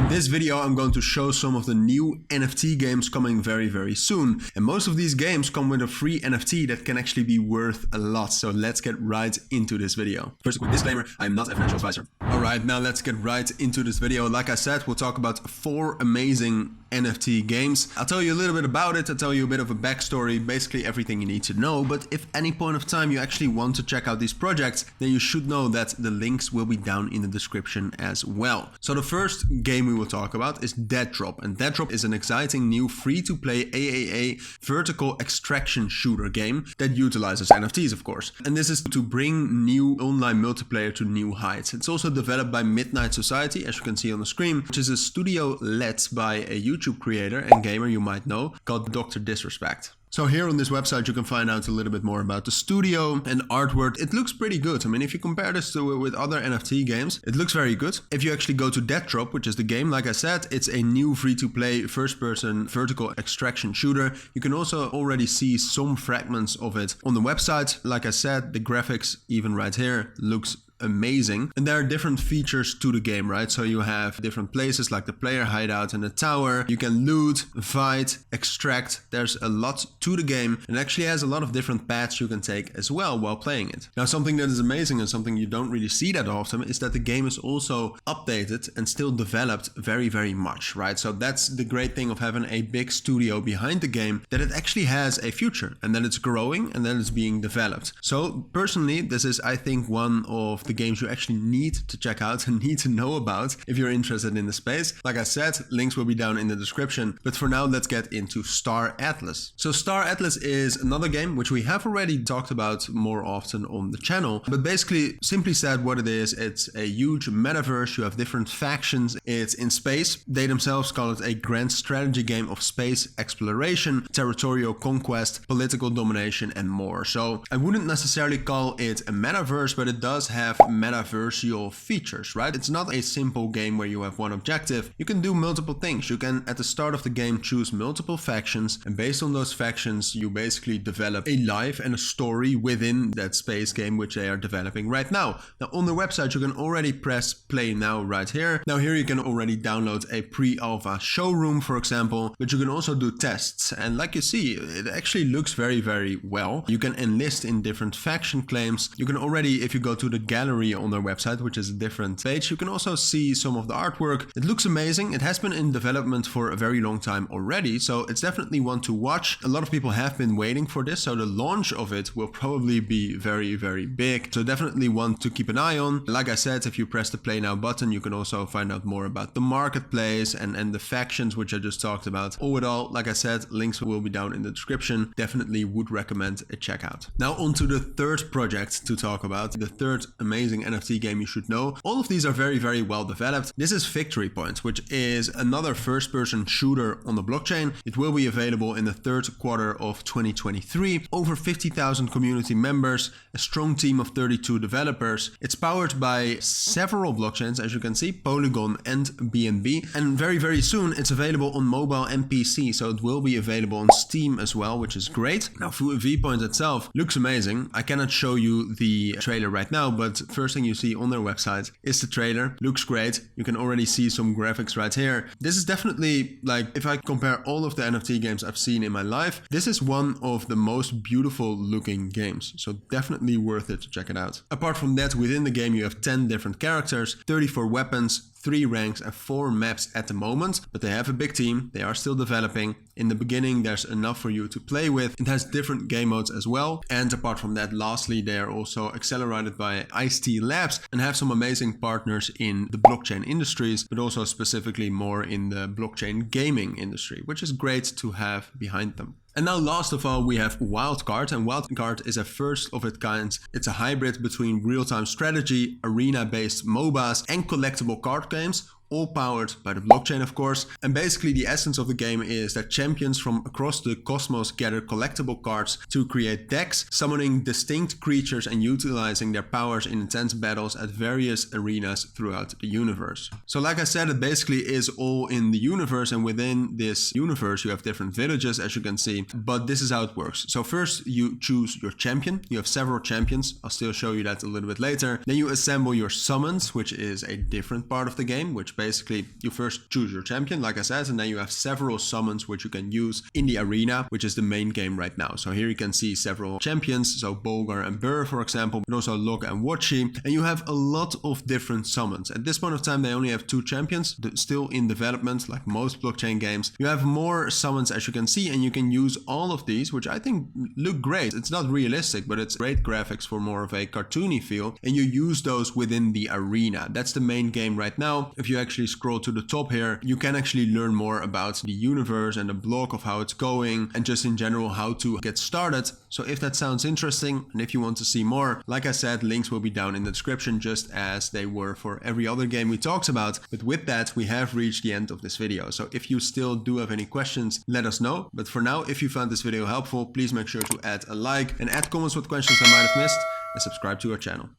In this video I'm going to show some of the new NFT games coming very soon, and most of these games come with a free NFT that can actually be worth a lot, so let's get right into this video. First, a quick disclaimer, I'm not a financial advisor. Alright, now let's get right into this video. Like I said, we'll talk about 4 amazing NFT games. I'll tell you a little bit about it, I'll tell you a bit of a backstory, basically everything you need to know, but if any point of time you actually want to check out these projects, then you should know that the links will be down in the description as well. So the first game we will talk about is Dead Drop, and Dead Drop is an exciting new free-to-play AAA vertical extraction shooter game that utilizes NFTs, of course. And this is to bring new online multiplayer to new heights. It's also developed by Midnight Society, as you can see on the screen, which is a studio led by a YouTube creator and gamer you might know called Dr. Disrespect. So here on this website you can find out a little bit more about the studio and artwork. It looks pretty good. I mean, if you compare this to with other NFT games, it looks very good. If you actually go to Dead Drop, which is the game, like I said, it's a new free-to-play first-person vertical extraction shooter. You can also already see some fragments of it on the website. Like I said, the graphics, even right here, looks amazing, and there are different features to the game, right? So you have different places like the player hideout and the tower. You can loot, fight, extract. There's a lot to the game, and it actually has a lot of different paths you can take as well while playing it. Now, something that is amazing and something you don't really see that often is that the game is also updated and still developed very much, right? So that's the great thing of having a big studio behind the game, that it actually has a future and that it's growing and that it's being developed. So personally, this is, I think, one of the games you actually need to check out and need to know about if you're interested in the space. Like I said, links will be down in the description, but for now let's get into Star Atlas. So Star Atlas is another game which we have already talked about more often on the channel, but basically, simply said, what it is, it's a huge metaverse. You have different factions, it's in space. They themselves call it a grand strategy game of space exploration, territorial conquest, political domination and more. So I wouldn't necessarily call it a metaverse, but it does have metaversial features, right? It's not a simple game where you have one objective. You can do multiple things. You can, at the start of the game, choose multiple factions, and based on those factions, you basically develop a life and a story within that space game which they are developing right now. Now, on the website, you can already press play now right here. Now, here you can already download a pre-alpha showroom, for example, but you can also do tests. And like you see, it actually looks very well. You can enlist in different faction claims. You can already, if you go to the gallery on their website, which is a different page, you can also see some of the artwork. It looks amazing. It has been in development for a very long time already, so it's definitely one to watch. A lot of people have been waiting for this, so the launch of it will probably be very big, so definitely one to keep an eye on. Like I said, if you press the play now button, you can also find out more about the marketplace and the factions which I just talked about. All in all, like I said, links will be down in the description. Definitely would recommend a check out. Now on to the third project to talk about, the third amazing NFT game you should know. All of these are very well developed. This is Victory Point, which is another first-person shooter on the blockchain. It will be available in the third quarter of 2023. Over 50,000 community members, a strong team of 32 developers. It's powered by several blockchains, as you can see, Polygon and BNB, and very soon it's available on mobile and PC, so it will be available on Steam as well, which is great. Now, Vpoint itself looks amazing. I cannot show you the trailer right now, but first thing you see on their website is the trailer. Looks great. You can already see some graphics right here. This is definitely, like, if I compare all of the NFT games I've seen in my life, this is one of the most beautiful looking games. So definitely worth it to check it out. Apart from that, within the game you have 10 different characters, 34 weapons, 3 ranks and 4 maps at the moment, but they have a big team. They are still developing. In the beginning, there's enough for you to play with. It has different game modes as well. And apart from that, lastly, they are also accelerated by Ice-T Labs and have some amazing partners in the blockchain industries, but also specifically more in the blockchain gaming industry, which is great to have behind them. And now last of all, we have Wildcard, and Wildcard is a first of its kind. It's a hybrid between real-time strategy, arena-based MOBAs and collectible card games, all powered by the blockchain, of course. And basically the essence of the game is that champions from across the cosmos gather collectible cards to create decks, summoning distinct creatures and utilizing their powers in intense battles at various arenas throughout the universe. So like I said, it basically is all in the universe, and within this universe you have different villages, as you can see, but this is how it works. So first you choose your champion. You have several champions. I'll still show you that a little bit later. Then you assemble your summons, which is a different part of the game, which basically you first choose your champion, like I said, and then you have several summons which you can use in the arena, which is the main game right now. So here you can see several champions, so Bolgar and Burr, for example, but also Lok and Watchy, and you have a lot of different summons. At this point of time, they only have 2 champions, still in development, like most blockchain games. You have more summons, as you can see, and you can use all of these, which I think look great. It's not realistic, but it's great graphics for more of a cartoony feel, and you use those within the arena. That's the main game right now. If you actually scroll to the top here, you can actually learn more about the universe and the block of how it's going, and just in general how to get started. So if that sounds interesting, and if you want to see more, like I said, links will be down in the description, just as they were for every other game we talked about. But with that, we have reached the end of this video. So if you still do have any questions, let us know. But for now, if you found this video helpful, please make sure to add a like and add comments with questions I might have missed, and subscribe to our channel.